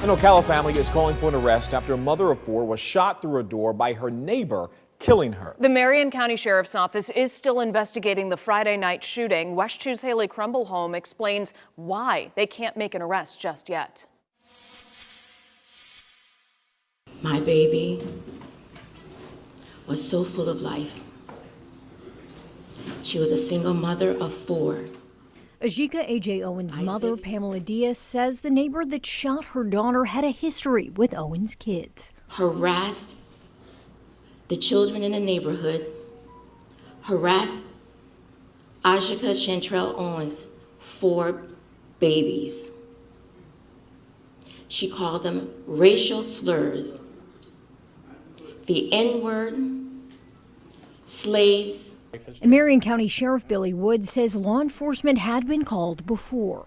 An Ocala family is calling for an arrest after a mother of four was shot through a door by her neighbor, killing her. The Marion County Sheriff's Office is still investigating the Friday night shooting. West 2's Haley Crumblehome explains why they can't make an arrest just yet. My baby was so full of life. She was a single mother of four. Ajika A.J. Owens' mother, Pamela Diaz, says the neighbor that shot her daughter had a history with Owens' kids. Harassed the children in the neighborhood, harassed Ajika Chantrell Owens' four babies. She called them racial slurs, the N-word, slaves. And Marion County Sheriff Billy Wood says law enforcement had been called before.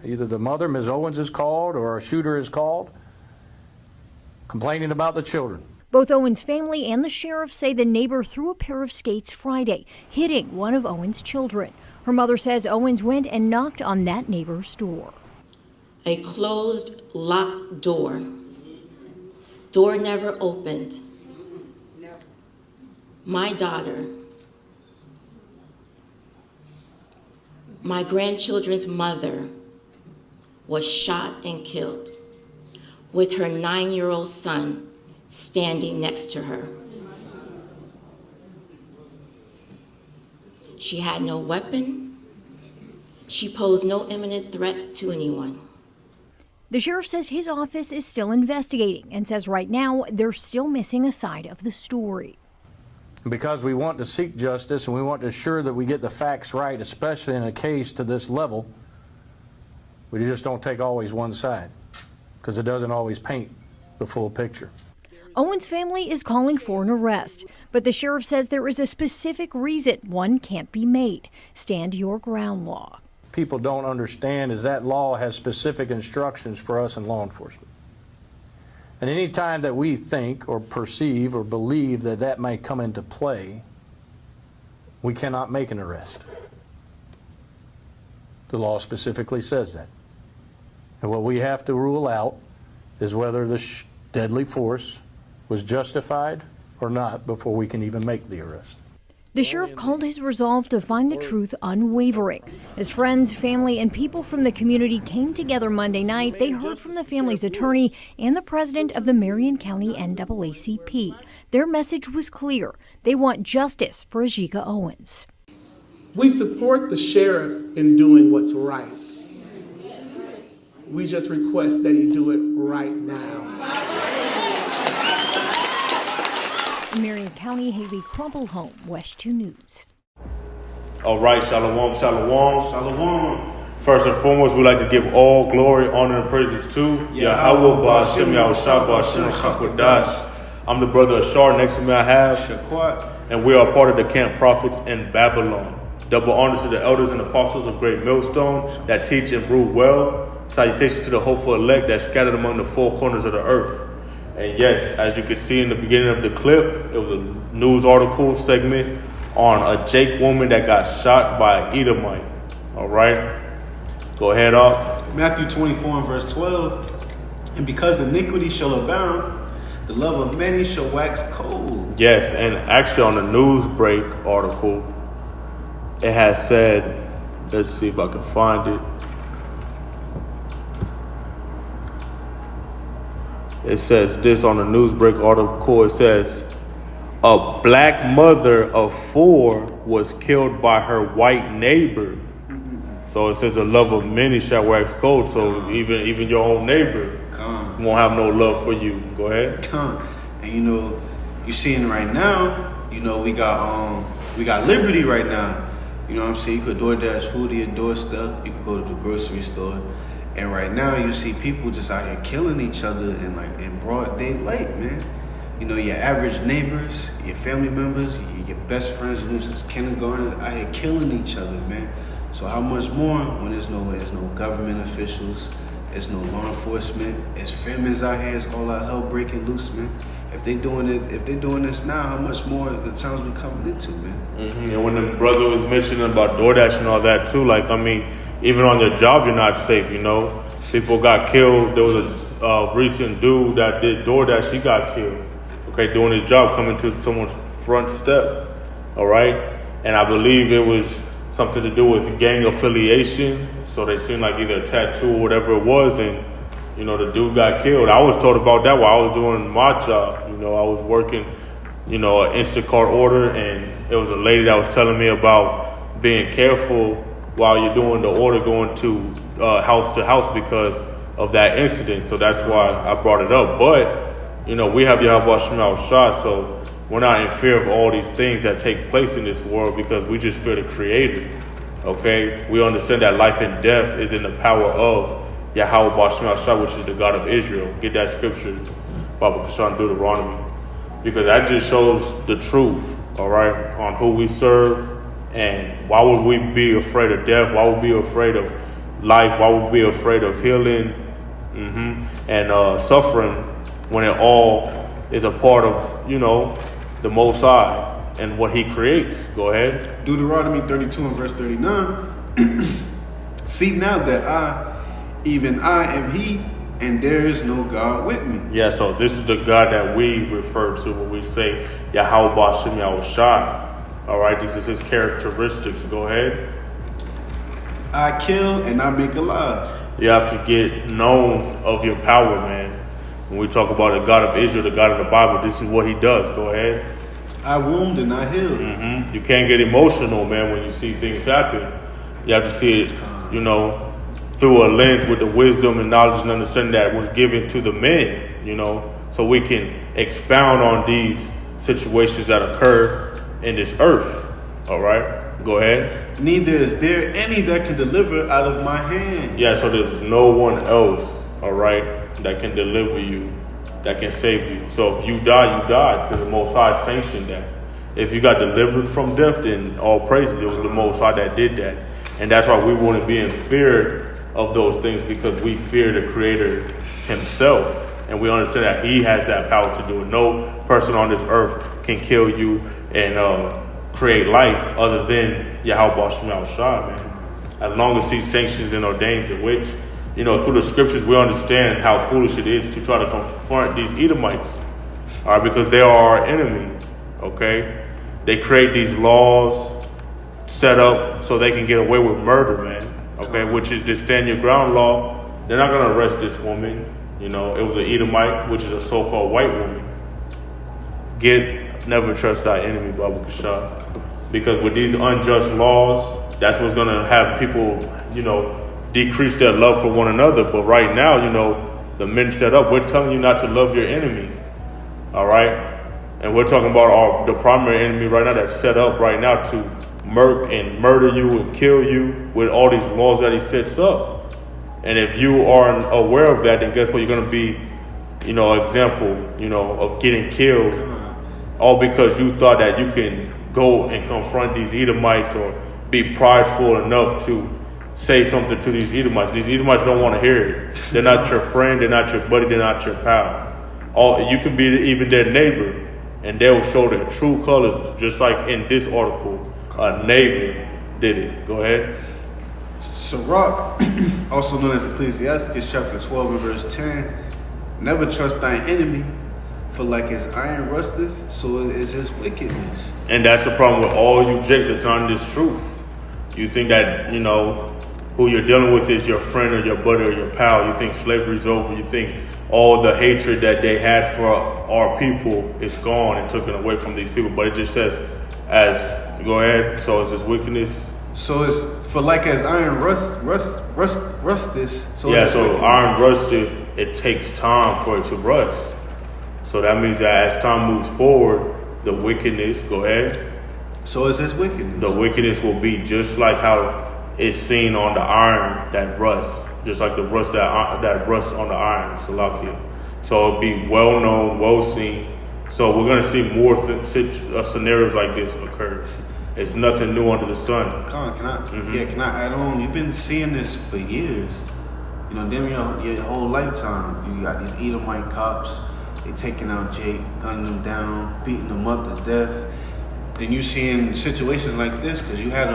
Either the mother, Ms. Owens, is called or a shooter is called, complaining about the children. Both Owens' family and the sheriff say the neighbor threw a pair of skates Friday, hitting one of Owens' children. Her mother says Owens went and knocked on that neighbor's door. A closed, locked door. Door never opened. My daughter, my grandchildren's mother, was shot and killed with her 9-year-old son standing next to her. She had no weapon. She posed no imminent threat to anyone. The sheriff says his office is still investigating and says right now they're still missing a side of the story. Because we want to seek justice and we want to ensure that we get the facts right, especially in a case to this level, we just don't take always one side because it doesn't always paint the full picture. Owens' family is calling for an arrest, but the sheriff says there is a specific reason one can't be made. Stand your ground law. People don't understand is that law has specific instructions for us in law enforcement. And any time that we think or perceive or believe that that may come into play, we cannot make an arrest. The law specifically says that. And what we have to rule out is whether the deadly force was justified or not before we can even make the arrest. The sheriff called his resolve to find the truth unwavering. As friends, family, and people from the community came together Monday night, they heard from the family's attorney and the president of the Marion County NAACP. Their message was clear. They want justice for Ajika Owens. We support the sheriff in doing what's right. We just request that he do it right now. In Marion County, Haley Crumblehome, West 2 News. All right, shalom, shalom, shalom. First and foremost, we'd like to give all glory, honor, and praises to YAHAWAH, BAHASHAM, YAHAWASHI, QADASH. I'm the brother of Shar. Next to me I have Shaquat. And we are part of the camp prophets in Babylon. Double honors to the elders and apostles of Great Millstone that teach and brew well. Salutations to the hopeful elect that scattered among the four corners of the earth. And yes, as you can see in the beginning of the clip, it was a news article segment on a Jake woman that got shot by an Edomite. All right, go ahead up. Matthew 24 and verse 12. And because iniquity shall abound, the love of many shall wax cold. Yes, and actually on the Newsbreak article, it has said, let's see if I can find it. It says this on the Newsbreak article. It says, a black mother of four was killed by her white neighbor. So it says the love of many shall wax cold. So even your own neighbor won't have no love for you. Go ahead. And you know, you're seeing right now, you know, we got liberty right now. You know what I'm saying? You could DoorDash food to your doorstep. You could go to the grocery store. And right now, you see people just out here killing each other in broad daylight, man. You know, your average neighbors, your family members, your best friends, you know, since kindergarten, out here killing each other, man. So how much more when there's no government officials, there's no law enforcement, there's famines out here, it's all out hell breaking loose, man. If they're doing this now, how much more the times we're coming into, man. Mm-hmm. And when the brother was mentioning about DoorDash and all that too, like, I mean, even on your job, you're not safe, you know. People got killed. There was recent dude that did DoorDash, he got killed. Okay, doing his job, coming to someone's front step. All right, and I believe it was something to do with gang affiliation. So they seemed like either a tattoo or whatever it was, and you know the dude got killed. I was told about that while I was doing my job. You know, I was working, you know, an Instacart order, and it was a lady that was telling me about being careful while you're doing the order, going to house because of that incident. So that's why I brought it up. But you know, we have YAHAWASHI, so we're not in fear of all these things that take place in this world because we just fear the Creator. Okay, we understand that life and death is in the power of YAHAWAH, which is the God of Israel. Get that scripture, Baba Kashan, Deuteronomy, because that just shows the truth, all right, on who we serve. And why would we be afraid of death? Why would we be afraid of life? Why would we be afraid of healing and suffering when it all is a part of, you know, the Most High and what He creates? Go ahead. Deuteronomy 32 and verse 39. See now that even I am He, and there is no God with me. Yeah, so this is the God that we refer to when we say YAHAWASHI. All right, this is His characteristics. Go ahead. I kill and I make alive. You have to get known of your power, man. When we talk about the God of Israel, the God of the Bible, this is what He does. Go ahead. I wound and I heal. You can't get emotional, man, when you see things happen. You have to see it, you know, through a lens with the wisdom and knowledge and understanding that was given to the men, you know, so we can expound on these situations that occur in this earth. All right, go ahead. Neither is there any that can deliver out of my hand. Yeah, so there's no one else, all right, that can deliver you, that can save you. So if you die, you died because the Most High sanctioned that. If you got delivered from death, then all praises, it was the Most High that did that. And that's why we want to be in fear of those things, because we fear the Creator Himself. And we understand that He has that power to do it. No person on this earth can kill you and create life other than YAHAWASHI, man. As long as He sanctions and ordains it, which, you know, through the scriptures we understand how foolish it is to try to confront these Edomites, all right, because they are our enemy, okay? They create these laws set up so they can get away with murder, man, okay, which is the stand your ground law. They're not going to arrest this woman. You know, it was an Edomite, which is a so-called white woman. Never trust thy enemy, Baba Kasha. Because with these unjust laws, that's what's going to have people, you know, decrease their love for one another. But right now, you know, the men set up, we're telling you not to love your enemy. All right? And we're talking about the primary enemy right now that's set up right now to murder you and kill you with all these laws that he sets up. And if you aren't aware of that, then guess what? You're going to be, you know, an example, you know, of getting killed, all because you thought that you can go and confront these Edomites or be prideful enough to say something to these Edomites. These Edomites don't want to hear it. They're not your friend. They're not your buddy. They're not your pal. You can be even their neighbor, and they'll show their true colors, just like in this article. A neighbor did it. Go ahead. Sirach, also known as Ecclesiastes, chapter 12 and verse 10. Never trust thine enemy, for like as iron rusteth, so is his wickedness. And that's the problem with all you jakes that's on this truth. You think that, you know, who you're dealing with is your friend or your buddy or your pal. You think slavery's over. You think all the hatred that they had for our people is gone and taken away from these people. But it just says, go ahead, so is his wickedness. So it's for like as iron rusteth. So yeah, so iron rusteth, it takes time for it to rust. So that means that as time moves forward, the wickedness, go ahead. So is his wickedness. The wickedness will be just like how it's seen on the iron that rusts, just like the rust that rusts on the iron, Salakia. So it'll be well known, well seen. So we're gonna see more scenarios like this occur. It's nothing new under the sun. Can I add on? You've been seeing this for years. You know, damn your whole lifetime. You got these Edomite cops. They taking out Jake, gunning them down, beating them up to death. Then you seeing situations like this, because you had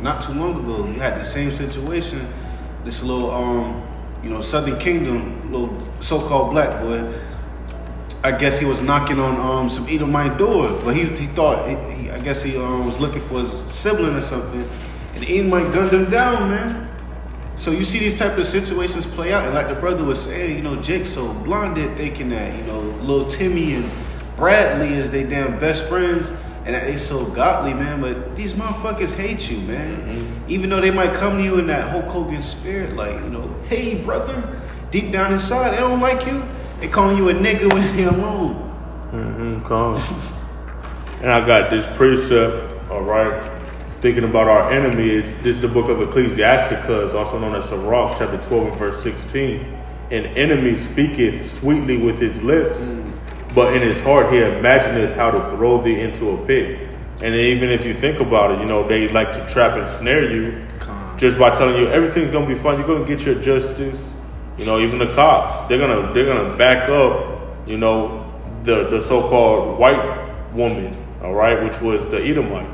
not too long ago, you had the same situation. This little, Southern Kingdom little so-called black boy. I guess he was knocking on some Edomite door, but he thought I guess he was looking for his sibling or something, and the Edomite gunned him down, man. So you see these type of situations play out, and like the brother was saying, you know, Jake so blinded thinking that, you know, little Timmy and Bradley is they damn best friends, and that they so godly, man. But these motherfuckers hate you, man. Mm-hmm. Even though they might come to you in that Hulk Hogan spirit, like, you know, hey brother, deep down inside they don't like you. They calling you a nigga when they alone. Come. And I got this precept, all right, thinking about our enemy. This is the book of Ecclesiasticus, also known as Sirach, chapter 12 and verse 16. An enemy speaketh sweetly with his lips, but in his heart he imagineth how to throw thee into a pit. And even if you think about it, you know, they like to trap and snare you just by telling you everything's gonna be fine. You're gonna get your justice. You know, even the cops, they're gonna back up, you know, the so-called white woman, all right, which was the Edomite.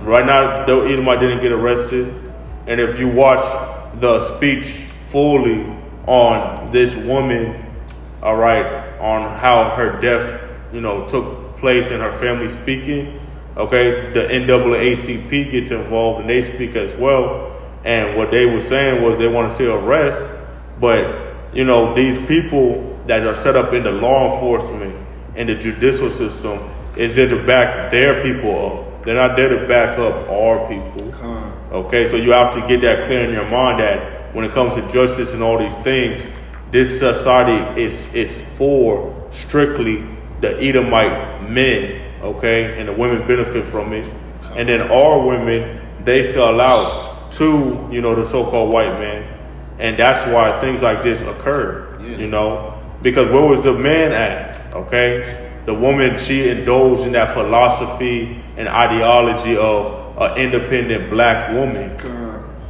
Right now, the Edomite didn't get arrested, and if you watch the speech fully on this woman, all right, on how her death, you know, took place and her family speaking, okay, the NAACP gets involved and they speak as well, and what they were saying was they want to see arrest. But, you know, these people that are set up in the law enforcement and the judicial system is there to back their people up. They're not there to back up our people. Okay, so you have to get that clear in your mind that when it comes to justice and all these things, this society is for strictly the Edomite men, okay? And the women benefit from it. And then our women, they sell out to, you know, the so-called white man. And that's why things like this occur, you know, because where was the man at? Okay, the woman, she indulged in that philosophy and ideology of an independent black woman.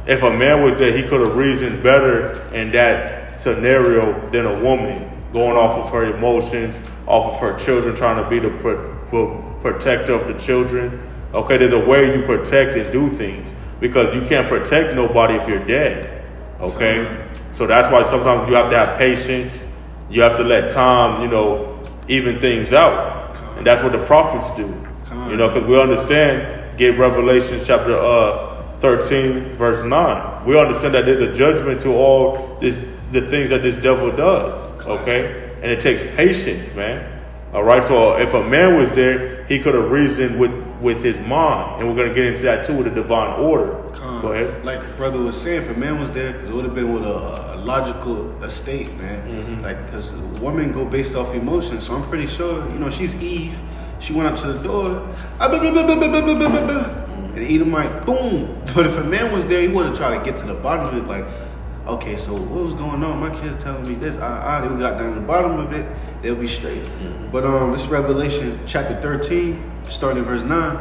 If a man was there, he could have reasoned better in that scenario than a woman, going off of her emotions, off of her children, trying to be the protector of the children. Okay, there's a way you protect and do things, because you can't protect nobody if you're dead. Okay, so that's why sometimes you have to have patience. You have to let time, you know, even things out, and that's what the prophets do. You know, because we understand. Get Revelation chapter 13, verse 9. We understand that there's a judgment to all the things that this devil does. Okay, and it takes patience, man. All right, so if a man was there, he could have reasoned with his mind, and we're going to get into that too with the divine order. Go ahead. Like brother was saying, if a man was there, it would have been with a logical estate, man. Like, because women go based off emotions, so I'm pretty sure, you know, she's Eve. She went up to the door, and Edomite, boom. But if a man was there, he would have tried to get to the bottom of it, like, okay, so what was going on? My kid's telling me this. They got down to the bottom of it, they'll be straight. But this Revelation chapter 13, starting verse 9.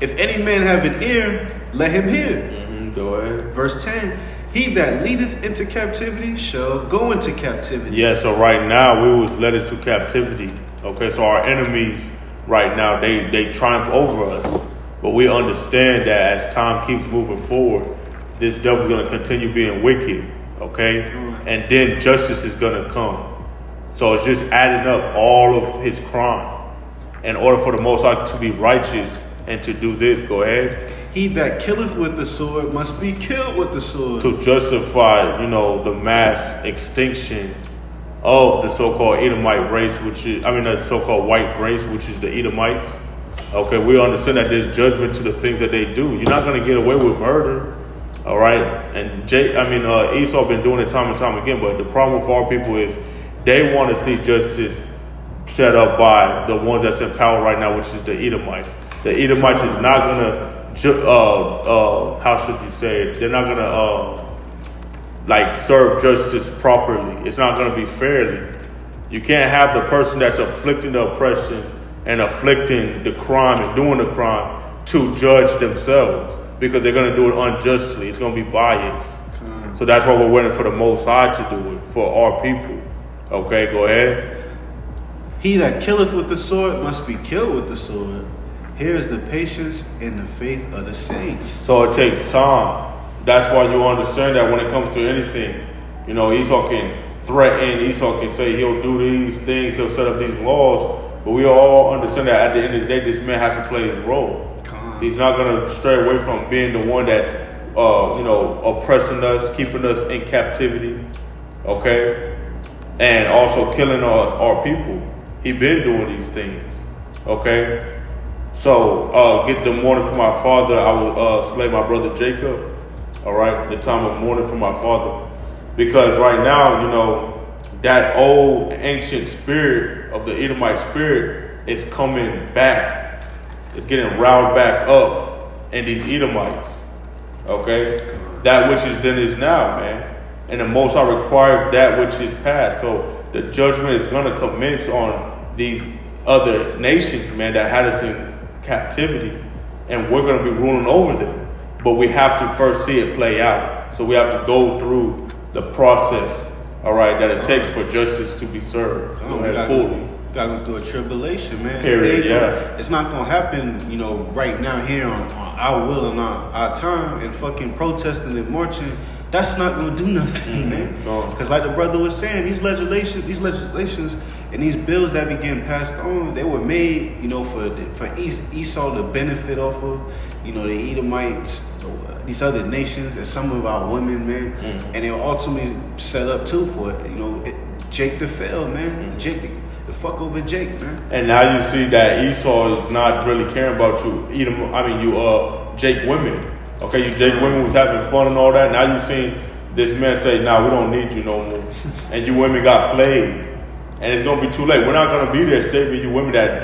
If any man have an ear, let him hear. Go ahead. Verse 10. He that leadeth into captivity shall go into captivity. Yeah, so right now we was led into captivity. Okay, so our enemies right now, they triumph over us. But we understand that as time keeps moving forward, this devil's going to continue being wicked. Okay? And then justice is going to come. So it's just adding up all of his crime. In order for the Most High to be righteous and to do this, go ahead. He that killeth with the sword must be killed with the sword. To justify, you know, the mass extinction of the so-called Edomite race, the so-called white race, which is the Edomites. Okay, we understand that there's judgment to the things that they do. You're not going to get away with murder. All right, and Esau been doing it time and time again. But the problem with our people is they want to see justice set up by the ones that's in power right now, which is the Edomites. The Edomites is not going to, how should you say it? They're not going to serve justice properly. It's not going to be fairly. You can't have the person that's afflicting the oppression and afflicting the crime and doing the crime to judge themselves, because they're going to do it unjustly. It's going to be biased. So that's why we're waiting for the Most High to do it for our people. Okay, go ahead. He that killeth with the sword must be killed with the sword. Here's the patience and the faith of the saints. So it takes time. That's why you understand that when it comes to anything, you know, Esau can threaten. Esau can say he'll do these things, he'll set up these laws. But we all understand that at the end of the day, this man has to play his role. He's not going to stray away from being the one that, oppressing us, keeping us in captivity, okay? And also killing our people. He been doing these things, okay? So, get the mourning for my father. I will slay my brother Jacob, all right? The time of mourning for my father. Because right now, that old ancient spirit of the Edomite spirit is coming back. It's getting riled back up in these Edomites. Okay? That which is then is now, man. And the Most High requires that which is past. So the judgment is going to commence on these other nations, man, that had us in captivity. And we're going to be ruling over them. But we have to first see it play out. So we have to go through the process, all right, that it takes for justice to be served. Fully. Got to go through a tribulation, man. Period, It's not going to happen, right now here on our will and our time and fucking protesting and marching. That's not going to do nothing, man. Because like the brother was saying, these legislations and these bills that be getting passed on, they were made, for Esau to benefit off of, the Edomites, these other nations, and some of our women, man. And they were ultimately set up too for it. Jake to fail, man. Jake the fuck over Jake, man. And now you see that Esau is not really caring about you. Jake women. Okay, you Jake women was having fun and all that. Now you seen this man say, "Nah, we don't need you no more." And you women got played. And it's gonna be too late. We're not gonna be there saving you women that,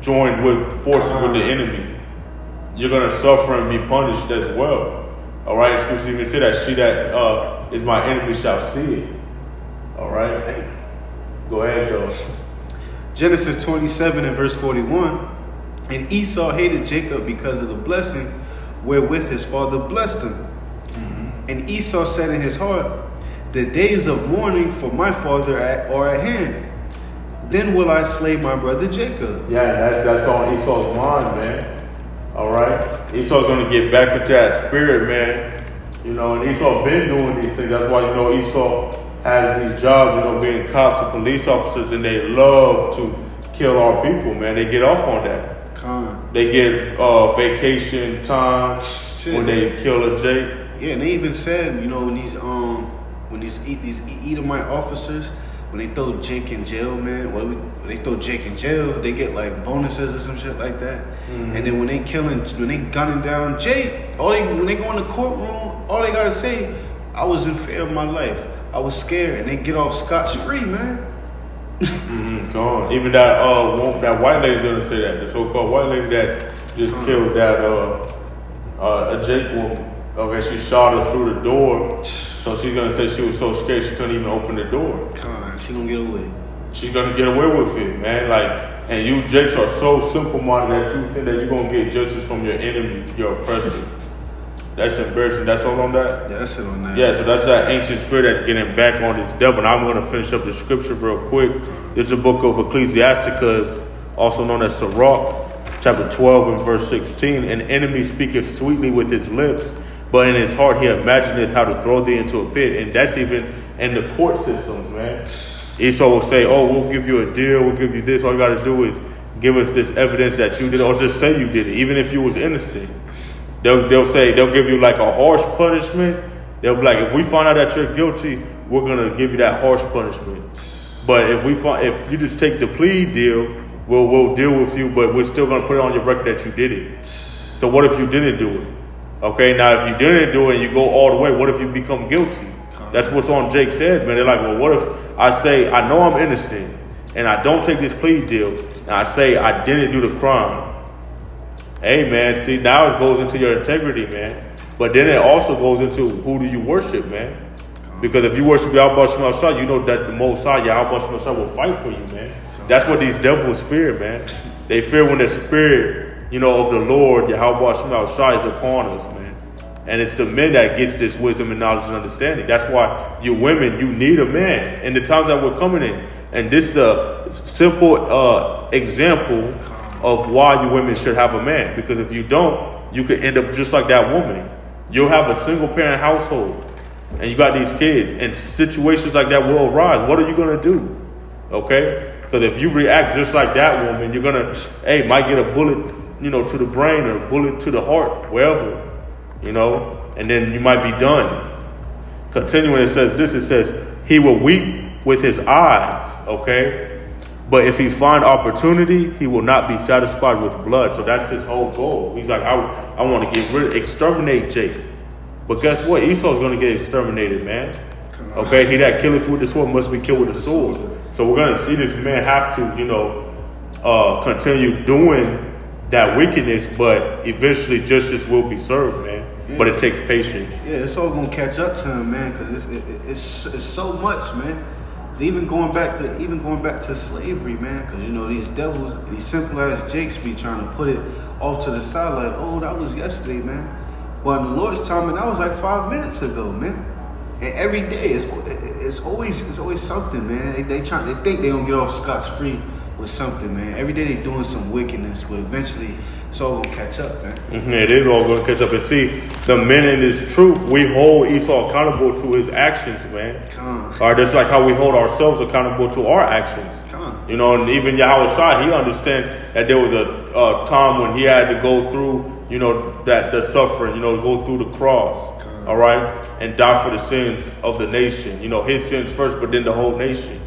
joined with forces with the enemy. You're gonna suffer and be punished as well. All right, Scripture even say that she that is my enemy shall see it. All right. Go ahead, Joe. Genesis 27 and verse 41. And Esau hated Jacob because of the blessing wherewith his father blessed him. And Esau said in his heart, the days of mourning for my father are at hand. Then will I slay my brother Jacob. Yeah, that's on Esau's mind, man. All right. Esau's going to get back into that spirit, man. And Esau been doing these things. That's why, Esau has these jobs, being cops and police officers, and they love to kill our people, man. They get off on that. They get vacation time when they kill a Jake. Yeah, and they even said, when these Edomite officers, when they throw Jake in jail, man, when they throw Jake in jail, they get like bonuses or some shit like that. And then when they gunning down Jake, when they go in the courtroom, all they gotta say, I was in fear of my life. I was scared, and they get off scotch-free, man. Gone. Even that white lady's gonna say that. The so-called white lady that just killed that a Jake woman. Okay, she shot her through the door. So she's gonna say she was so scared she couldn't even open the door. She gonna get away. She's gonna get away with it, man. And you Jakes are so simple-minded that you think that you're gonna get justice from your enemy, your oppressor. That's embarrassing. That's all on that? Yeah, that's it on that. Yeah, so that's that ancient spirit that's getting back on this devil. And I'm going to finish up the scripture real quick. This is the book of Ecclesiasticus, also known as Sirach, chapter 12 and verse 16. An enemy speaketh sweetly with his lips, but in his heart he imagineth how to throw thee into a pit. And that's even in the court systems, man. Esau will say, oh, we'll give you a deal, we'll give you this. All you got to do is give us this evidence that you did it, or just say you did it, even if you was innocent. They'll give you like a harsh punishment. They'll be like, if we find out that you're guilty, we're gonna give you that harsh punishment. But if you just take the plea deal, we'll deal with you, but we're still gonna put it on your record that you did it. So what if you didn't do it? Okay, now if you didn't do it and you go all the way, what if you become guilty? That's what's on Jake's head, man. They're like, well, what if I say I know I'm innocent and I don't take this plea deal and I say I didn't do the crime? Hey, man, see, now it goes into your integrity, man. But then it also goes into who do you worship, man? Because if you worship YAHAWASHI, you know that the Most High, YAHAWASHI, will fight for you, man. That's what these devils fear, man. They fear when the spirit, of the Lord, YAHAWASHI, is upon us, man. And it's the men that gets this wisdom and knowledge and understanding. That's why you women, you need a man in the times that we're coming in. And this is a simple example of why you women should have a man. Because if you don't, you could end up just like that woman. You'll have a single parent household. and you got these kids, and situations like that will arise. What are you gonna do? Okay, because if you react just like that woman, you're gonna, might get a bullet, to the brain or a bullet to the heart, wherever, and then you might be done. Continuing, it says, he will weep with his eyes, okay? But if he find opportunity, he will not be satisfied with blood. So that's his whole goal. He's like, I want to exterminate Jacob. But guess what? Esau's going to get exterminated, man. Okay, he that killeth with the sword must be killed with the sword. So we're going to see this man have to, continue doing that wickedness, but eventually justice will be served, man. Yeah. But it takes patience. Yeah, it's all gonna catch up to him, man, because it's so much, man. It's even going back to slavery, man, because these devils, these simple ass jakes be trying to put it off to the side, like, oh, that was yesterday, man. Well, in the Lord's time, and that was like 5 minutes ago, man. And every day, it's always something, man. They think they gonna get off scotch-free with something, man. Every day they doing some wickedness, but eventually it's all gonna catch up, man. It is all gonna catch up. And see, the men in this truth, we hold Esau accountable to his actions, man. All right, just like how we hold ourselves accountable to our actions. And even YAHAWASHI, he understand that there was a time when he had to go through, that the suffering, go through the cross, all right, and die for the sins of the nation. His sins first, but then the whole nation.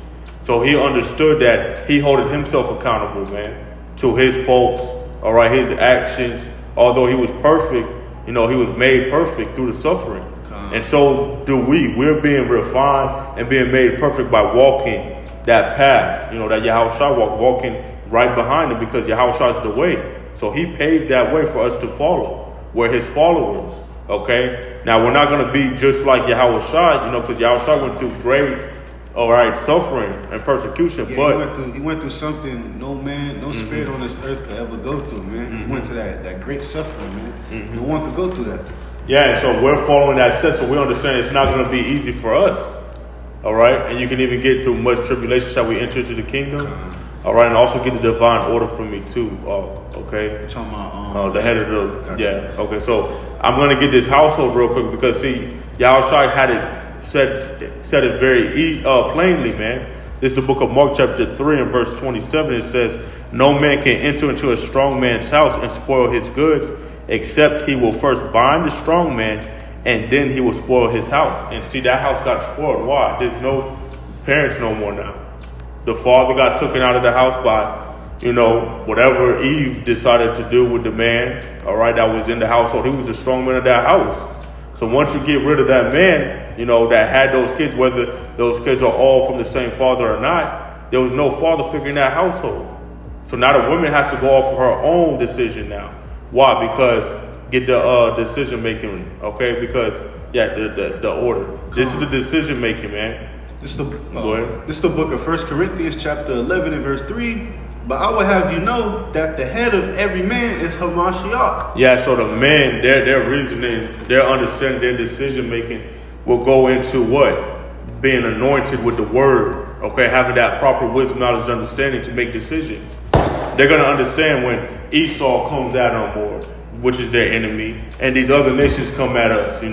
So he understood that he holded himself accountable, man, to his faults, all right, his actions. Although he was perfect, he was made perfect through the suffering. And so do we. We're being refined and being made perfect by walking that path, that YAHAWASHI walking right behind him, because YAHAWASHI is the way. So he paved that way for us to follow. We're his followers, okay? Now, we're not going to be just like YAHAWASHI, because YAHAWASHI went through great, all right, suffering and persecution. Yeah, but he went through something no man, no spirit on this earth could ever go through, man. He went through that great suffering, man. No one could go through that. Yeah, and so we're following that set, so we understand it's not going to be easy for us. All right, and you can even get through much tribulation shall we enter into the kingdom. All right, and also get the divine order from me too. Okay. You're talking about the head of the Okay, so I'm going to get this household real quick, because see, YAHAWASHI had it said it very plainly, man. This is the book of Mark chapter 3 and verse 27. It says, no man can enter into a strong man's house and spoil his goods, except he will first bind the strong man, and then he will spoil his house. And see, that house got spoiled. Why? There's no parents no more now. The father got taken out of the house by, whatever Eve decided to do with the man, all right, that was in the household. He was the strong man of that house. So once you get rid of that man, that had those kids, whether those kids are all from the same father or not, there was no father figure in that household. So now the woman has to go off of her own decision now. Why? Because get the decision making, okay? Because the order. This is the decision making, man. This is the book of 1 Corinthians chapter 11 and verse 3. But I will have you know that the head of every man is Hamashiach. Yeah, so the men, their reasoning, their understanding, their decision making will go into what? Being anointed with the word, okay? Having that proper wisdom, knowledge, understanding to make decisions. They're going to understand when Esau comes out on board, which is their enemy, and these other nations come at us, we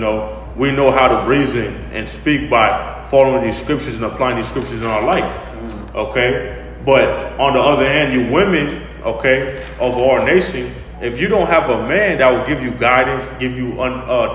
know how to reason and speak by following these scriptures and applying these scriptures in our life, okay? But on the other hand, you women, okay, of our nation, if you don't have a man that will give you guidance,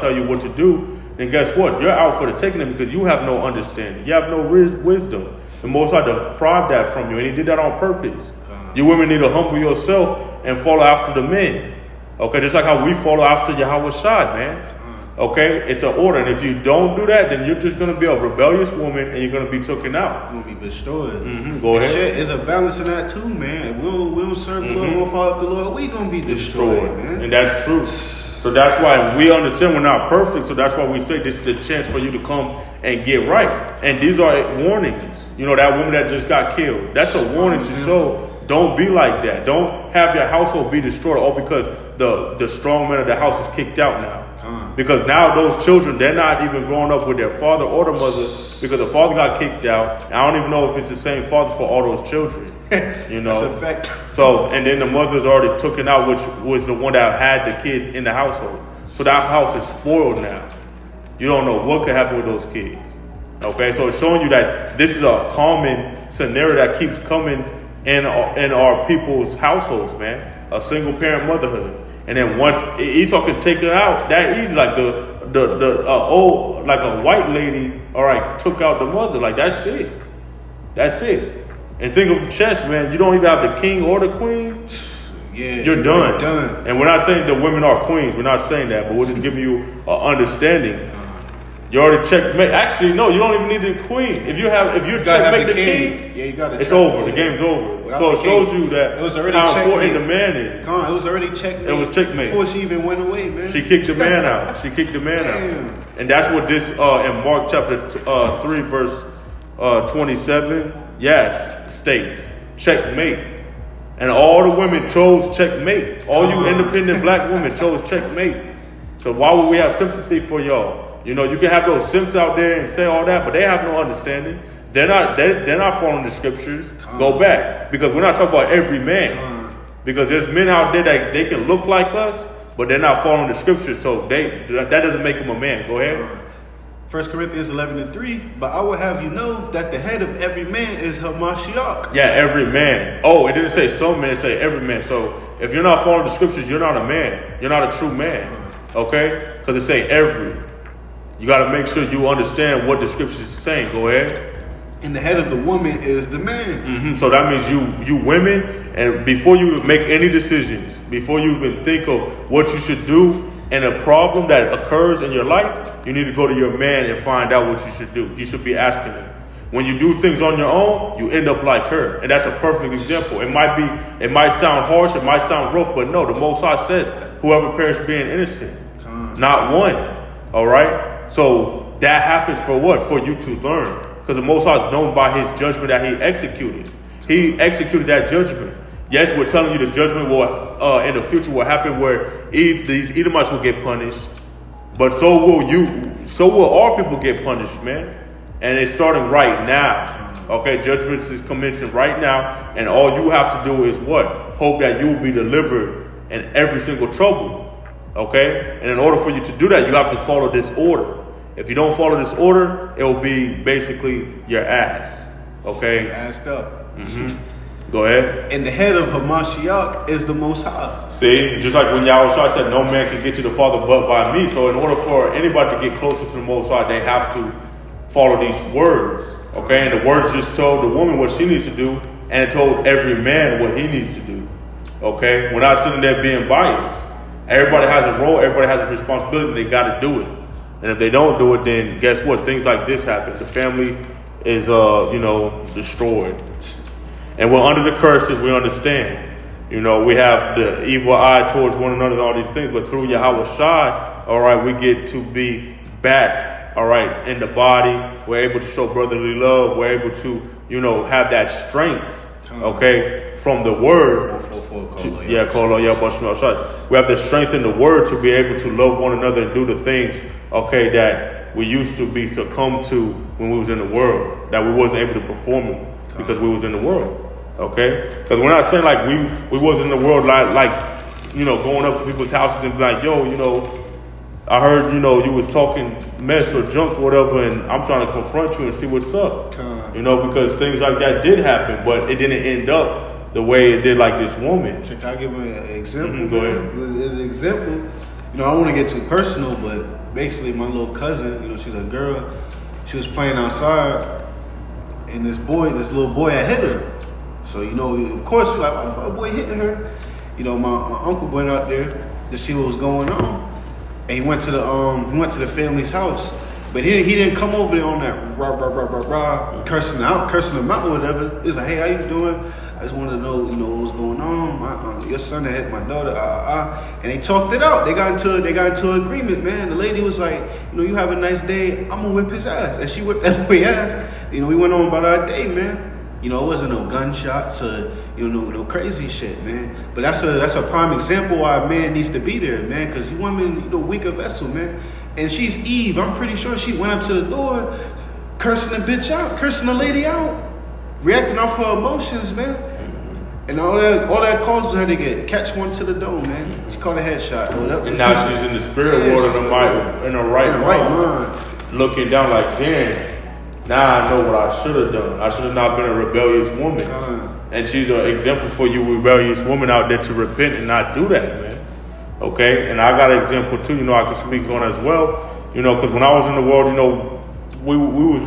tell you what to do, then guess what? You're out for the taking, because you have no understanding. You have no wisdom. The Most High deprived that from you, and he did that on purpose. You women need to humble yourself and follow after the men. Okay, just like how we follow after YAHAWASHI, man. Okay, it's an order, and if you don't do that, then you're just going to be a rebellious woman, and you're going to be taken out. You're going to be destroyed. Go ahead. Shit, there's a balance in that too, man. If we don't serve the Lord, we don't follow the Lord, we going to be destroyed, man. And that's true. So that's why we understand we're not perfect, so that's why we say this is the chance for you to come and get right. And these are warnings. That woman that just got killed, that's a warning to show. Don't be like that. Don't have your household be destroyed all because the strong man of the house is kicked out now. Because now those children, they're not even growing up with their father or the mother, because the father got kicked out. And I don't even know if it's the same father for all those children. That's a fact. So, and then the mother's already taken out, which was the one that had the kids in the household. So that house is spoiled now. You don't know what could happen with those kids. Okay, so it's showing you that this is a common scenario that keeps coming in our people's households, man. A single parent motherhood, and then once Esau can take it out that easy, like the old, like a white lady, all right, took out the mother, like that's it. And think of chess, man. You don't even have the king or the queen. Yeah, you're done. And we're not saying the women are queens. We're not saying that, but we're just giving you an understanding. You already checkmate. Actually, no, you don't even need the queen. If you checkmate the king, yeah, you got it. It's over. The game's over. So it shows you that it was already how checkmate. important the man is. It was already checkmate. It was checkmate before she even went away, man. She kicked the man out. And that's what this in Mark chapter 3 verse 27, states. Checkmate. And all the women chose checkmate. All you independent black women chose checkmate. So why would we have sympathy for y'all? You know, you can have those simps out there and say all that, but they have no understanding. They're not following the scriptures. Go back. Because we're not talking about every man. Because there's men out there that they can look like us, but they're not following the scriptures. So that doesn't make them a man. Go ahead. 1 Corinthians 11:3. But I will have you know that the head of every man is Hamashiach. Yeah, every man. Oh, it didn't say some men, it said every man. So if you're not following the scriptures, you're not a man. You're not a true man. Okay? Because it say every. You got to make sure you understand what the scripture is saying. Go ahead. And the head of the woman is the man. So that means you women, and before you make any decisions, before you even think of what you should do and a problem that occurs in your life, you need to go to your man and find out what you should do. You should be asking him. When you do things on your own, you end up like her. And that's a perfect example. It might sound harsh, it might sound rough, but no, the Most High says, whoever perished being innocent, not one. All right? So that happens for what? For you to learn. Because the Most High is known by his judgment that he executed. He executed that judgment. Yes, we're telling you the judgment will in the future will happen where these Edomites will get punished. But so will our people get punished, man. And it's starting right now. Okay, judgment is commencing right now. And all you have to do is what? Hope that you will be delivered in every single trouble. Okay? And in order for you to do that, you have to follow this order. If you don't follow this order, it will be basically your ass. Okay? You're assed up. Go ahead. And the head of Hamashiach is the Most High. See, just like when YAHAWASHI said, no man can get to the Father but by me. So in order for anybody to get closer to the Most High, they have to follow these words. Okay? And the words just told the woman what she needs to do, and it told every man what he needs to do. Okay? We're not sitting there being biased. Everybody has a role, everybody has a responsibility, they got to do it. And if they don't do it, then guess what? Things like this happen. The family is, destroyed. And we're under the curses, we understand. You know, we have the evil eye towards one another and all these things, but through YAHAWASHI, all right, we get to be back, all right, in the body. We're able to show brotherly love. We're able to, have that strength, okay, from the word. We have the strength in the word to be able to love one another and do the things, okay, that we used to be succumbed to when we was in the world, that we wasn't able to perform them because we was in the world, okay? Because we're not saying like we wasn't in the world like going up to people's houses and be like, yo, I heard, you was talking mess or junk or whatever, and I'm trying to confront you and see what's up. Because things like that did happen, but it didn't end up the way it did like this woman. Can I give an example? Go ahead. As an example, I don't want to get too personal, but basically my little cousin, she's a girl, she was playing outside, and this little boy had hit her. So, of course, we're like, why the fuck a boy hitting her? My uncle went out there to see what was going on. And he went to the family's house. But he didn't come over there on that rah, cursing them out or whatever. He was like, hey, how you doing? I just wanted to know, what was going on. Your son had hit my daughter, and they talked it out. They got into agreement, man. The lady was like, you have a nice day. I'm gonna whip his ass, and she whipped that boy's ass. We went on about our day, man. It wasn't no gunshots or no crazy shit, man. But that's a prime example why a man needs to be there, man. Because you women, weaker vessel, man. And she's Eve. I'm pretty sure she went up to the door, cursing the bitch out, cursing the lady out, reacting off her emotions, man. And all that caused her to catch one to the dome, man. She caught a headshot or whatever. And now she's in the spirit world in her right mind. Looking down like, damn, now I know what I should have done. I should have not been a rebellious woman. And she's an example for you rebellious women out there to repent and not do that, man. Okay? And I got an example too, I can speak on as well. Because when I was in the world, we was,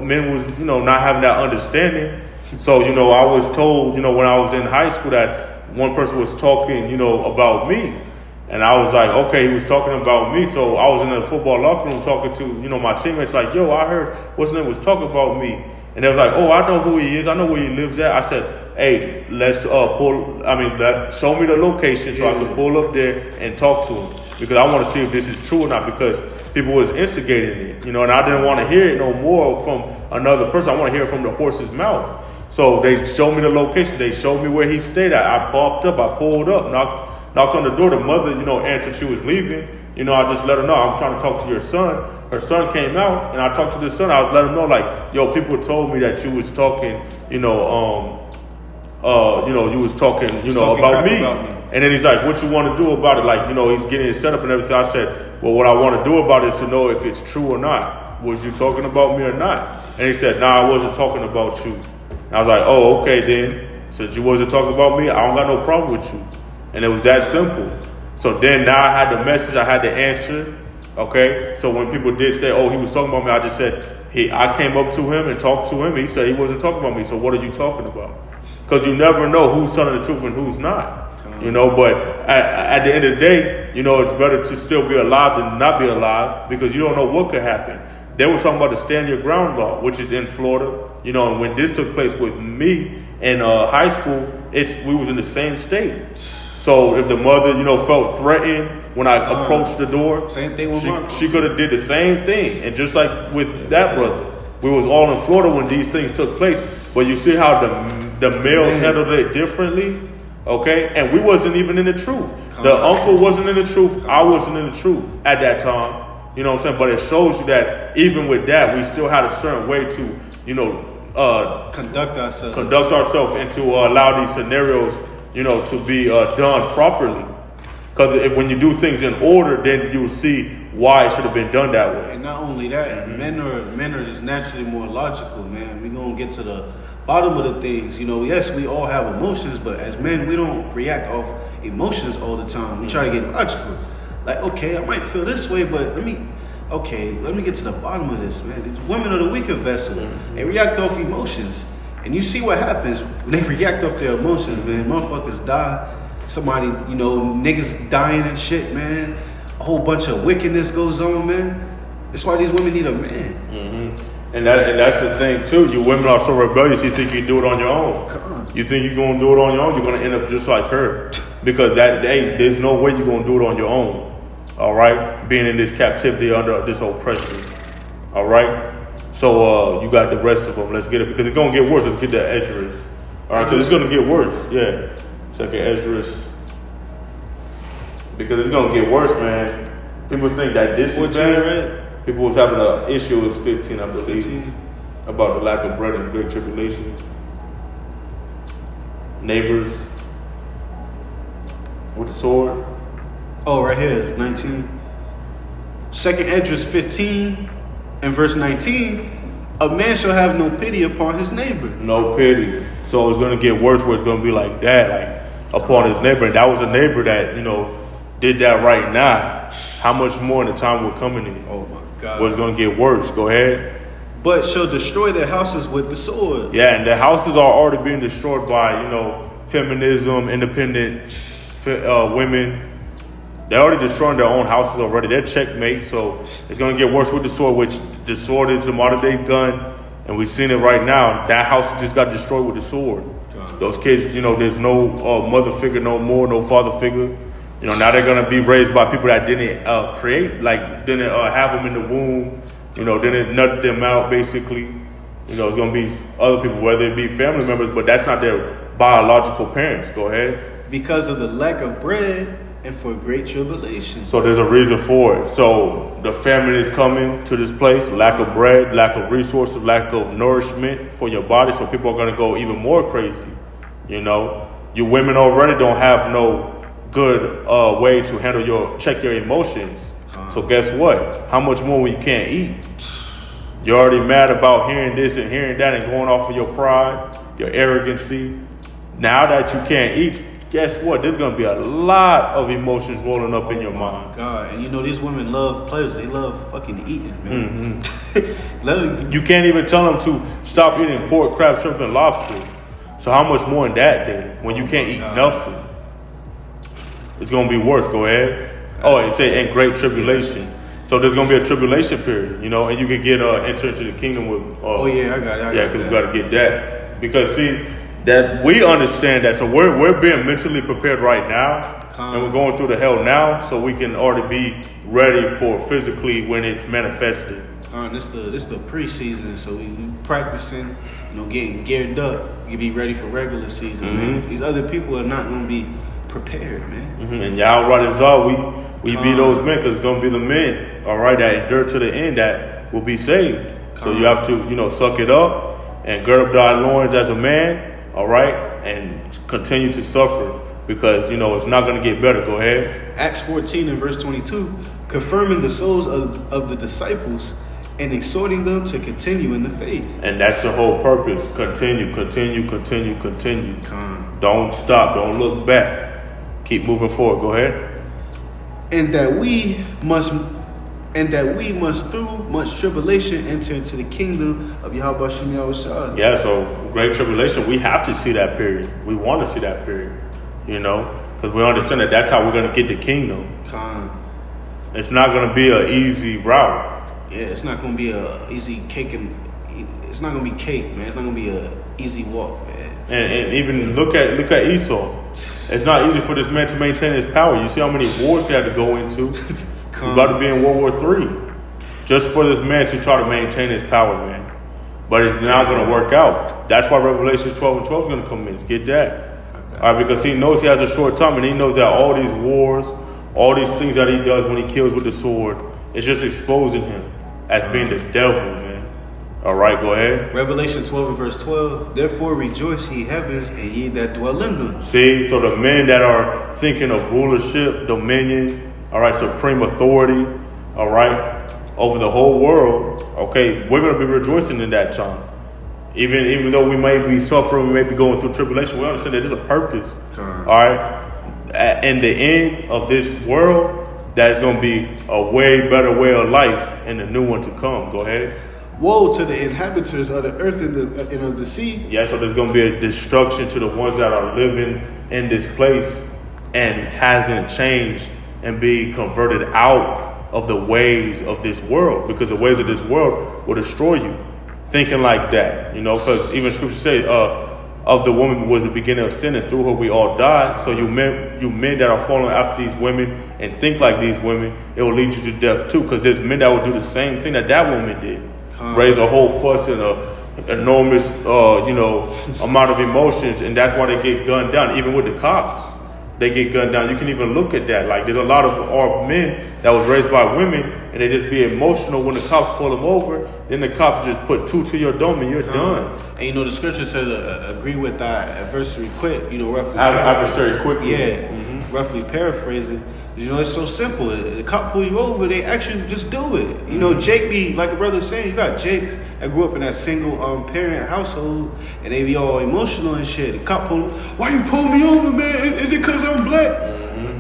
men was, not having that understanding. So, I was told, when I was in high school that one person was talking, about me. And I was like, okay, he was talking about me. So I was in the football locker room talking to, my teammates like, yo, I heard what's his name was talking about me. And they was like, oh, I know who he is. I know where he lives at. I said, hey, let's show me the location so I can pull up there and talk to him. Because I want to see if this is true or not, because people was instigating it, and I didn't want to hear it no more from another person. I want to hear it from the horse's mouth. So they showed me the location. They showed me where he stayed at. I popped up. I pulled up, knocked on the door. The mother, answered she was leaving. I just let her know, I'm trying to talk to your son. Her son came out, and I talked to the son. I was letting him know, like, yo, people told me that you was talking, you was talking, about me. And then he's like, what you want to do about it? Like, he's getting it set up and everything. I said, well, what I want to do about it is to know if it's true or not. Was you talking about me or not? And he said, nah, I wasn't talking about you. And I was like, oh, okay then. Since you wasn't talking about me, I don't got no problem with you. And it was that simple. So then now I had the message, I had the answer. Okay? So when people did say, oh, he was talking about me, I just said, I came up to him and talked to him. He said he wasn't talking about me. So what are you talking about? Because you never know who's telling the truth and who's not. But at the end of the day, it's better to still be alive than not be alive, because you don't know what could happen. They were talking about the stand your ground law, which is in Florida. And when this took place with me in high school, we was in the same state. So if the mother, felt threatened when I approached the door, same thing with she could have did the same thing. And just like with that brother, we was all in Florida when these things took place. But you see how the males handled it differently. Okay, and we wasn't even in the truth. The uncle wasn't in the truth. I wasn't in the truth at that time. You know what I'm saying? But it shows you that even with that, we still had a certain way to, conduct ourselves and to allow these scenarios, to be done properly. Because when you do things in order, then you'll see why it should have been done that way. And not only that, men are just naturally more logical, man. We're gonna get to the bottom of the things. Yes, we all have emotions, but as men, we don't react off emotions all the time. We try to get logical. Like, okay, I might feel this way, but let me get to the bottom of this, man. These women are the weaker vessel. They react off emotions. And you see what happens when they react off their emotions, man. Motherfuckers die. Somebody, niggas dying and shit, man. A whole bunch of wickedness goes on, man. That's why these women need a man. And that's the thing too. You women are so rebellious. You think you can do it on your own. You think you're gonna do it on your own. You're gonna end up just like her, because there's no way you're gonna do it on your own. All right, being in this captivity under this oppression. All right. So you got the rest of them. Let's get it, because it's gonna get worse. Let's get the Ezra's. All right, because it's gonna get worse. Yeah, second Ezra's. Because it's gonna get worse, man. People think that this is bad. Right? People was having an issue with 15, I believe, 15. About the lack of bread and great tribulation. Neighbors with the sword. Oh, right here, 19. Second Esdras 15 and verse 19. A man shall have no pity upon his neighbor. No pity. So it's gonna get worse, where it's gonna be like that, like upon his neighbor. And that was a neighbor that did that right now. How much more in the time we're coming in? Oh my God. What's going to get worse? Go ahead. But shall destroy their houses with the sword. Yeah, and the houses are already being destroyed by, feminism, independent women. They're already destroying their own houses already. They're checkmate. So it's going to get worse with the sword, which the sword is the modern day gun. And we've seen it right now. That house just got destroyed with the sword. God. Those kids, there's no mother figure no more, no father figure. Now they're going to be raised by people that didn't didn't have them in the womb, didn't nut them out, basically. It's going to be other people, whether it be family members, but that's not their biological parents. Go ahead. Because of the lack of bread and for great tribulation. So there's a reason for it. So the famine is coming to this place, lack of bread, lack of resources, lack of nourishment for your body. So people are going to go even more crazy, You women already don't have no good way to handle check your emotions. So guess what? How much more when you can't eat? You're already mad about hearing this and hearing that and going off of your pride, your arrogancy. Now that you can't eat, guess what? There's going to be a lot of emotions rolling up in your mind. God, and you know these women love pleasure. They love fucking eating, man. You can't even tell them to stop eating pork, crab, shrimp, and lobster. So how much more in that day when you can't eat nothing? It's going to be worse. Go ahead. Oh, it said in great tribulation. So there's going to be a tribulation period, you know, and you can get enter into the kingdom with. Oh yeah, I got it. Yeah, because we got to get that. Because see, that we understand that. So we're being mentally prepared right now, and we're going through the hell now, so we can already be ready for physically when it's manifested. This the preseason, so we practicing, you know, getting geared up. You be ready for regular season, man. These other people are not going to be prepared, man. And y'all right as all we be those men, because it's going to be the men, all right, that endure to the end that will be saved. So you have to, you know, suck it up and gird up thy loins as a man, all right, and continue to suffer, because, you know, it's not going to get better. Go ahead. Acts 14 and verse 22, confirming the souls of the disciples and exhorting them to continue in the faith. And that's the whole purpose. Continue. Don't stop. Don't look back. Keep moving forward. Go ahead. And that we must through much tribulation enter into the kingdom of YAHAWASHI. Yeah, so great tribulation, we have to see that period. We want to see that period, you know, because we understand that that's how we're going to get the kingdom. It's not going to be an easy route. Yeah, it's not going to be a easy cake, and it's not going to be cake, man. It's not going to be a easy walk, man. And even look at Esau. It's not easy for this man to maintain his power. You see how many wars he had to go into. He's about to be in World War III just for this man to try to maintain his power, man. But it's not going to work out. That's why Revelation 12 and 12 is going to come in. Get that. All right, because he knows he has a short time, and he knows that all these wars, all these things that he does when he kills with the sword, it's just exposing him as being the devil, man. All right, go ahead. Revelation 12 and verse 12. Therefore rejoice, ye heavens, and ye that dwell in them. See, so the men that are thinking of rulership, dominion, all right, supreme authority, all right, over the whole world, okay, we're going to be rejoicing in that time. Even though we may be suffering, we may be going through tribulation, we understand that there's a purpose. All right, in the end of this world, that's going to be a way better way of life and a new one to come. Go ahead. Woe to the inhabitants of the earth and of the sea. Yeah, so there's going to be a destruction to the ones that are living in this place and hasn't changed and be converted out of the ways of this world, because the ways of this world will destroy you. Thinking like that, you know, because even scripture says, of the woman was the beginning of sin, and through her we all died. So you men that are following after these women and think like these women, it will lead you to death too, because there's men that will do the same thing that woman did. Raise a whole fuss and a enormous, amount of emotions, and that's why they get gunned down. Even with the cops, they get gunned down. You can even look at that. Like, there's a lot of our men that was raised by women, and they just be emotional when the cops pull them over. Then the cops just put 2 to your dome, and you're done. And you know the scripture says, agree with thy adversary quick. You know, roughly. Adversary quickly. Yeah, roughly paraphrasing. You know, it's so simple. The cop pull you over, they actually just do it. You know, Jake be, like the brother saying, you got Jakes that grew up in that single parent household, and they be all emotional and shit. The cop pull, why you pulling me over, man? Is it because I'm black?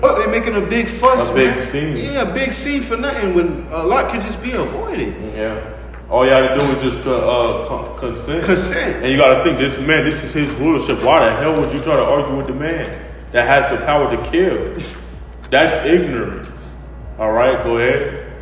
Oh, they making a big fuss, big scene. Yeah, a big scene for nothing when a lot could just be avoided. Yeah. All you have to do is just consent. Consent. And you got to think, this is his rulership. Why the hell would you try to argue with the man that has the power to kill? That's ignorance. All right, go ahead.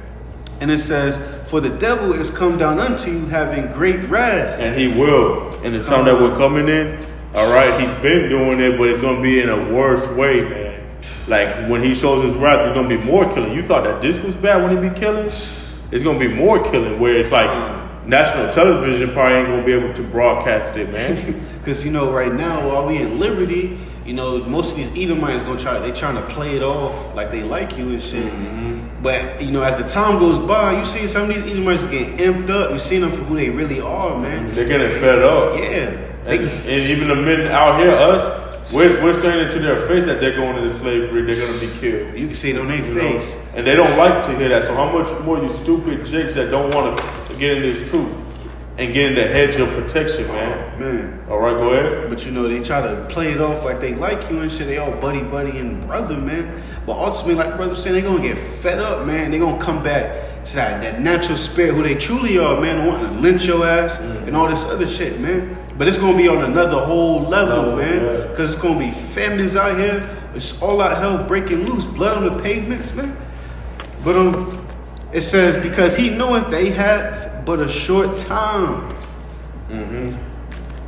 And it says, for the devil is come down unto you having great wrath. And he will. In the time that we're coming in, all right, he's been doing it, but it's going to be in a worse way, man. Like, when he shows his wrath, it's going to be more killing. You thought that this was bad when he be killing? It's going to be more killing, where it's like national television probably ain't going to be able to broadcast it, man. Because, you know, right now, while we in liberty, you know, most of these Edomites they trying to play it off like they like you and shit. But, you know, as the time goes by, you see some of these Edomites getting amped up. You see them for who they really are, man. They're getting fed up. Yeah. And even the men out here, us, We're saying it to their face that they're going into slavery, they're going to be killed. You can see it on their face. And they don't like to hear that. So how much more you stupid jakes that don't want to get in this truth and get in the hedge of protection, man. Man. All right, go ahead. But you know, they try to play it off like they like you and shit. They all buddy and brother, man. But ultimately, like the brother was saying, they're going to get fed up, man. They're going to come back to that natural spirit, who they truly are, man, wanting to lynch your ass and all this other shit, man. But it's going to be on another whole level, man. Because it's going to be famines out here. It's all out hell breaking loose. Blood on the pavements, man. But it says, because he knoweth they have but a short time.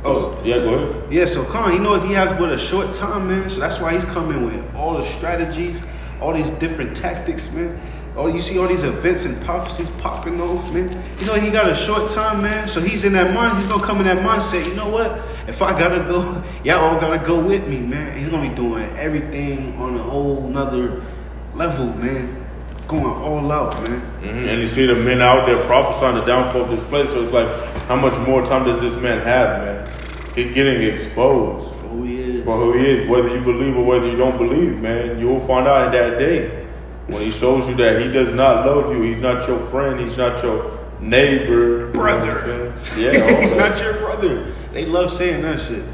Oh, yeah, go ahead. Yeah, so Khan, he knows he has but a short time, man. So that's why he's coming with all the strategies, all these different tactics, man. You see all these events and prophecies popping off, man. You know, he got a short time, man. So he's in that mind. He's going to come in that mindset. You know what? If I got to go, y'all all got to go with me, man. He's going to be doing everything on a whole nother level, man. Going all out, man. And you see the men out there prophesying the downfall of this place. So it's like, how much more time does this man have, man? He's getting exposed. For who he is. For who he is. Whether you believe or whether you don't believe, man. You will find out in that day. When he shows you that he does not love you, he's not your friend, he's not your neighbor. Brother. Yeah, he's not your brother. They love saying that shit.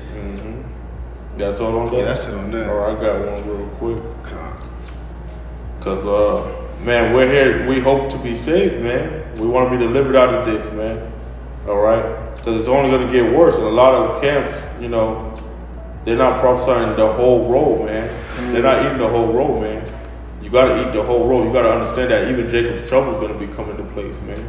That's all on that? Yeah, that's it on that. All right, I got one real quick. Because, man, we're here, we hope to be saved, man. We want to be delivered out of this, man. All right? Because it's only going to get worse. And a lot of camps, you know, they're not prophesying the whole roll, man. They're not eating the whole roll, man. You gotta eat the whole roll. You gotta understand that even Jacob's trouble is gonna be coming to place, man.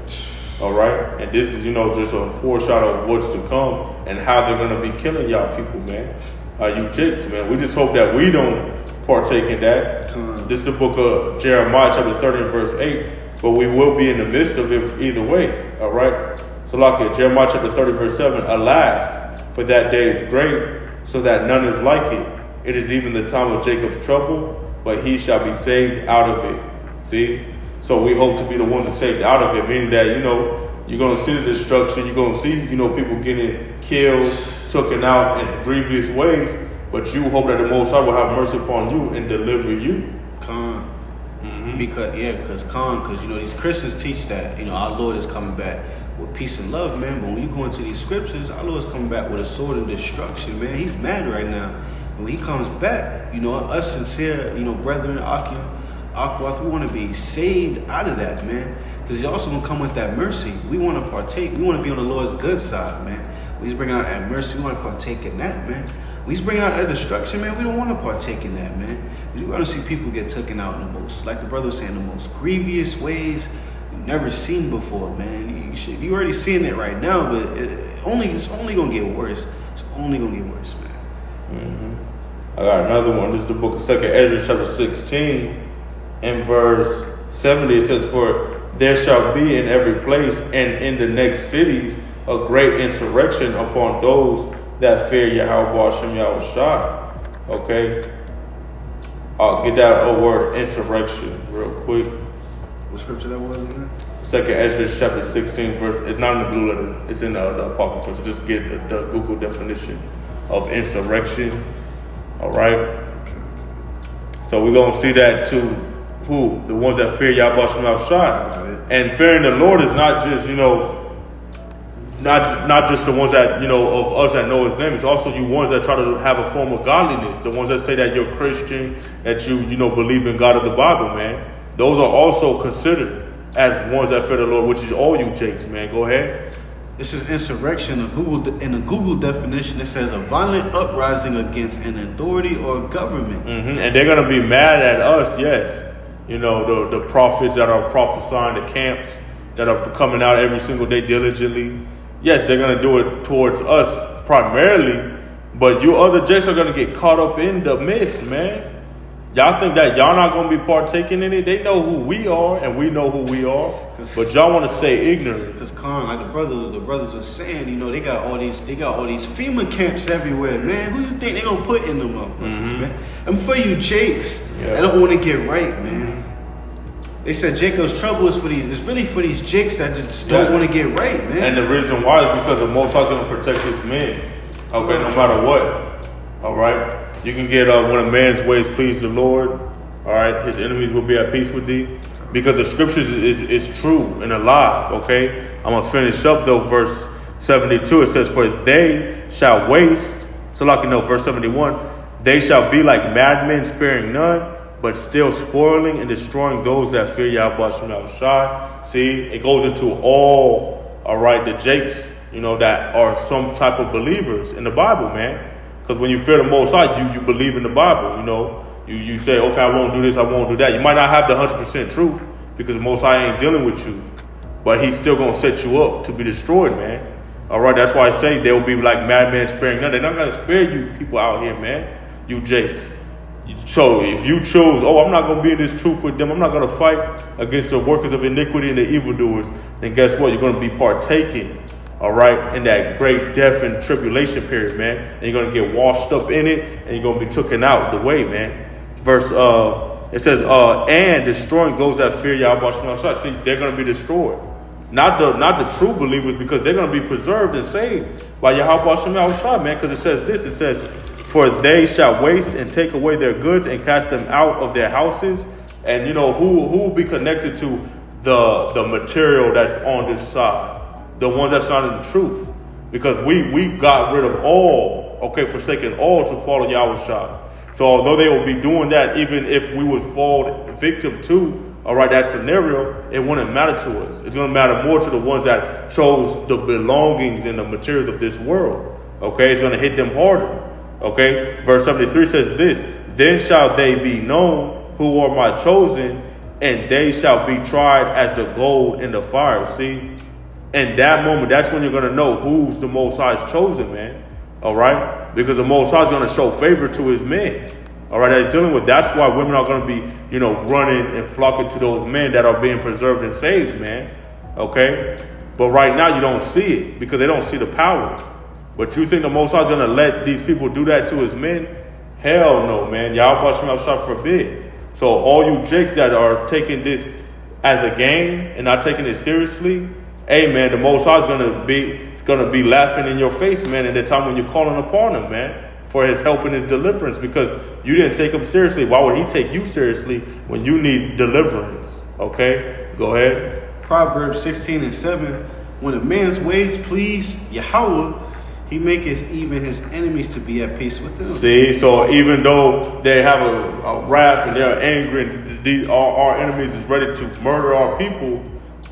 All right, and this is, you know, just a foreshadow of what's to come and how they're gonna be killing y'all people, man. You jakes, man. We just hope that we don't partake in that. This is the book of Jeremiah, chapter 30 and verse 8. But we will be in the midst of it either way. All right. So, like Jeremiah chapter 30 verse 7. Alas, for that day is great, so that none is like it. It is even the time of Jacob's trouble, but he shall be saved out of it. See? So we hope to be the ones that saved out of it, meaning that, you know, you're going to see the destruction. You're going to see, you know, people getting killed, taken out in grievous ways, but you hope that the Most High will have mercy upon you and deliver you. Because you know, these Christians teach that, you know, our Lord is coming back with peace and love, man. But when you go into these scriptures, our Lord is coming back with a sword of destruction, man. He's mad right now. When he comes back, you know, us sincere, you know, brethren, Aquath, we want to be saved out of that, man. Because he's also going to come with that mercy. We want to partake. We want to be on the Lord's good side, man. When he's bringing out that mercy, we want to partake in that, man. When he's bringing out that destruction, man, we don't want to partake in that, man. You're going to see people get taken out in the most, like the brother was saying, the most grievous ways you've never seen before, man. You already seeing it right now, but it's only going to get worse. It's only going to get worse, man. I got another one. This is the book of 2 Ezra, chapter 16, and verse 70. It says, for there shall be in every place and in the next cities a great insurrection upon those that fear YAHAWASHI YAHAWASHI. Okay? I'll get that word insurrection real quick. What scripture that was again? 2 Ezra, chapter 16, verse. It's not in the blue letter. It's in the Apocrypha. So just get the Google definition of insurrection. All right. So we're gonna see that to who? The ones that fear YAHAWASHI YAHAWASHI. And fearing the Lord is not just, you know, not just the ones that, you know, of us that know his name. It's also you ones that try to have a form of godliness. The ones that say that you're Christian, that you know, believe in God of the Bible, man. Those are also considered as ones that fear the Lord, which is all you jakes, man. Go ahead. This is insurrection. In the Google definition, it says a violent uprising against an authority or government. And they're going to be mad at us, yes. You know, the prophets that are prophesying, the camps that are coming out every single day diligently. Yes, they're going to do it towards us primarily, but you other jakes are going to get caught up in the midst, man. Y'all think that y'all not going to be partaking in it? They know who we are, and we know who we are. But y'all want to stay ignorant. Because like the brothers were saying, you know, they got all these FEMA camps everywhere, man. Who you think they gonna put in them motherfuckers, man? And for you jakes, I don't want to get right, man. They said Jacob's trouble is really for these jakes that just don't want to get right, man. And the reason why is because the Most High is gonna protect his men. Okay, no matter what. All right. You can get when a man's ways please the Lord, all right, his enemies will be at peace with thee. Because the scriptures is true and alive, okay? I'm going to finish up though, verse 72. It says, for they shall waste, so like you know, verse 71, they shall be like madmen, sparing none, but still spoiling and destroying those that fear YAHAWASHI. See, it goes into all right, the Jakes, you know, that are some type of believers in the Bible, man. Because when you fear the Most High, you believe in the Bible, you know. You say, okay, I won't do this, I won't do that. You might not have the 100% truth because the Most High ain't dealing with you. But he's still going to set you up to be destroyed, man. All right, that's why I say they will be like madmen sparing none. They're not going to spare you people out here, man. You Jakes. So if you chose, I'm not going to be in this truth with them, I'm not going to fight against the workers of iniquity and the evildoers, then guess what? You're going to be partaking, all right, in that great death and tribulation period, man. And you're going to get washed up in it, and you're going to be taken out the way, man. Verse, it says, and destroying those that fear YAHAWASHI. See, they're going to be destroyed. Not the true believers, because they're going to be preserved and saved by YAHAWASHI, man. Because it says this, it says, for they shall waste and take away their goods and cast them out of their houses. And you know, who will be connected to the material that's on this side? The ones that's not in the truth. Because we got rid of all, okay, forsaken all to follow YAHAWASHI. So although they will be doing that, even if we was fall victim to, all right, that scenario, it wouldn't matter to us. It's going to matter more to the ones that chose the belongings and the materials of this world. Okay, it's going to hit them harder. Okay, verse 73 says this, then shall they be known who are my chosen, and they shall be tried as the gold in the fire. See, in that moment, that's when you're going to know who's the Most High's chosen, man. All right, because the Most High is going to show favor to his men. All right, that he's dealing with. That's why women are going to be, you know, running and flocking to those men that are being preserved and saved, man. Okay, but right now you don't see it because they don't see the power. But you think the Most High is going to let these people do that to his men? Hell no, man. YAHAWASHI forbid. So all you jakes that are taking this as a game and not taking it seriously, hey, man, the Most High is going to be laughing in your face, man, at the time when you're calling upon him, man, for his help and his deliverance, because you didn't take him seriously. Why would he take you seriously when you need deliverance? Okay, go ahead. Proverbs 16:7, when a man's ways please Yahweh, he maketh even his enemies to be at peace with them. See, so even though they have a wrath and they're angry and our enemies is ready to murder our people,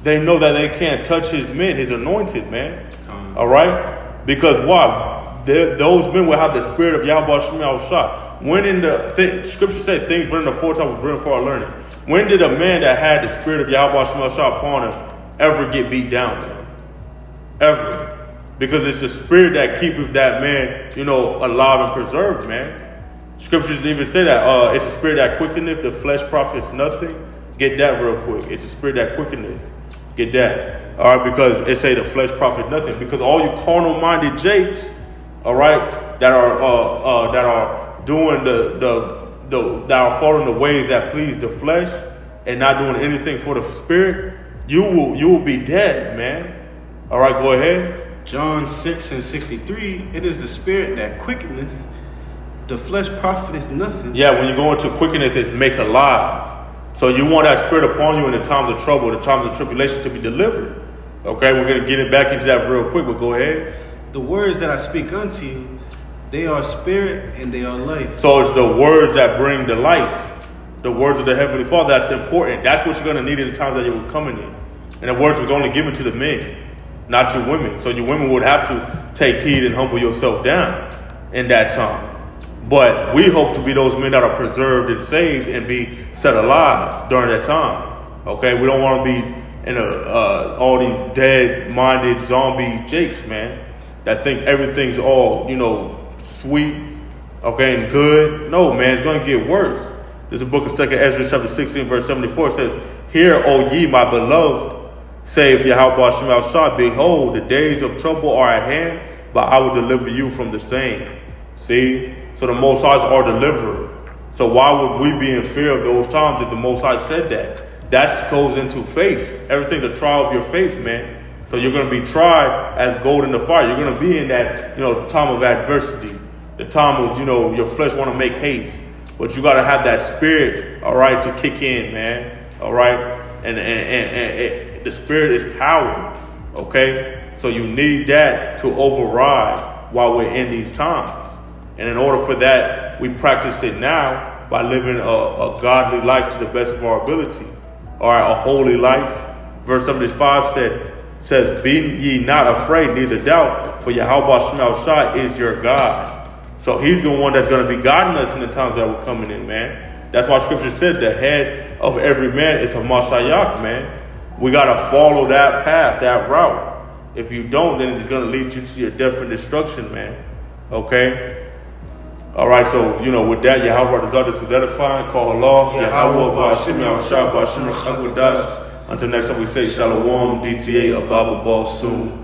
they know that they can't touch his men, his anointed, man. All right? Because why? Those men will have the spirit of YAHAWASHI. When in the scripture says things written in the foretime was written for our learning. When did a man that had the spirit of YAHAWASHI upon him ever get beat down, man? Ever. Because it's the spirit that keepeth that man, you know, alive and preserved, man. Scriptures even say that it's a spirit that quickeneth, the flesh profits nothing. Get that real quick. It's a spirit that quickeneth. Get that. All right, because it say the flesh profit nothing. Because all you carnal-minded jakes, all right, that are doing that are following the ways that please the flesh and not doing anything for the spirit, you will be dead, man. All right, go ahead. John 6:63, it is the spirit that quickeneth, the flesh profiteth nothing. Yeah, when you go into quickeneth, it's make alive. So you want that spirit upon you in the times of trouble, the times of tribulation, to be delivered. Okay, we're going to get it back into that real quick, but go ahead. The words that I speak unto you, they are spirit and they are life. So it's the words that bring the life. The words of the Heavenly Father, that's important. That's what you're going to need in the times that you were coming in. And the words was only given to the men, not your women. So your women would have to take heed and humble yourself down in that time. But we hope to be those men that are preserved and saved and be set alive during that time. Okay, we don't want to be in all these dead-minded zombie jakes, man, that think everything's all, you know, sweet, okay, and good. No, man, it's going to get worse. This is the book of 2 Ezra chapter 16, verse 74. It says, "Hear, O ye, my beloved, saith YAHAWASHI, behold, the days of trouble are at hand, but I will deliver you from the same." See? So the Most High are delivered. So why would we be in fear of those times if the Most High said that? That goes into faith. Everything's a trial of your faith, man. So you're going to be tried as gold in the fire. You're going to be in that, you know, time of adversity. The time of, your flesh want to make haste. But you got to have that spirit, all right, to kick in, man. All right? And the spirit is power, okay? So you need that to override while we're in these times. And in order for that, we practice it now by living a godly life to the best of our ability. All right, a holy life. Verse 75 says, be ye not afraid, neither doubt, for YAHAWASHI is your God. So he's the one that's going to be guiding us in the times that we're coming in, man. That's why scripture said the head of every man is a Mashiach, man. We got to follow that path, that route. If you don't, then it's going to lead you to your death and destruction, man. Okay? All right, so, with that, Yahawah desire this was edifying. Call Allah. Yahawah, BAHASHAM, YAHAWASHI, BAHASHAM, QADASH. Until next time we say Shalom, DTA, Ababa, Ball soon.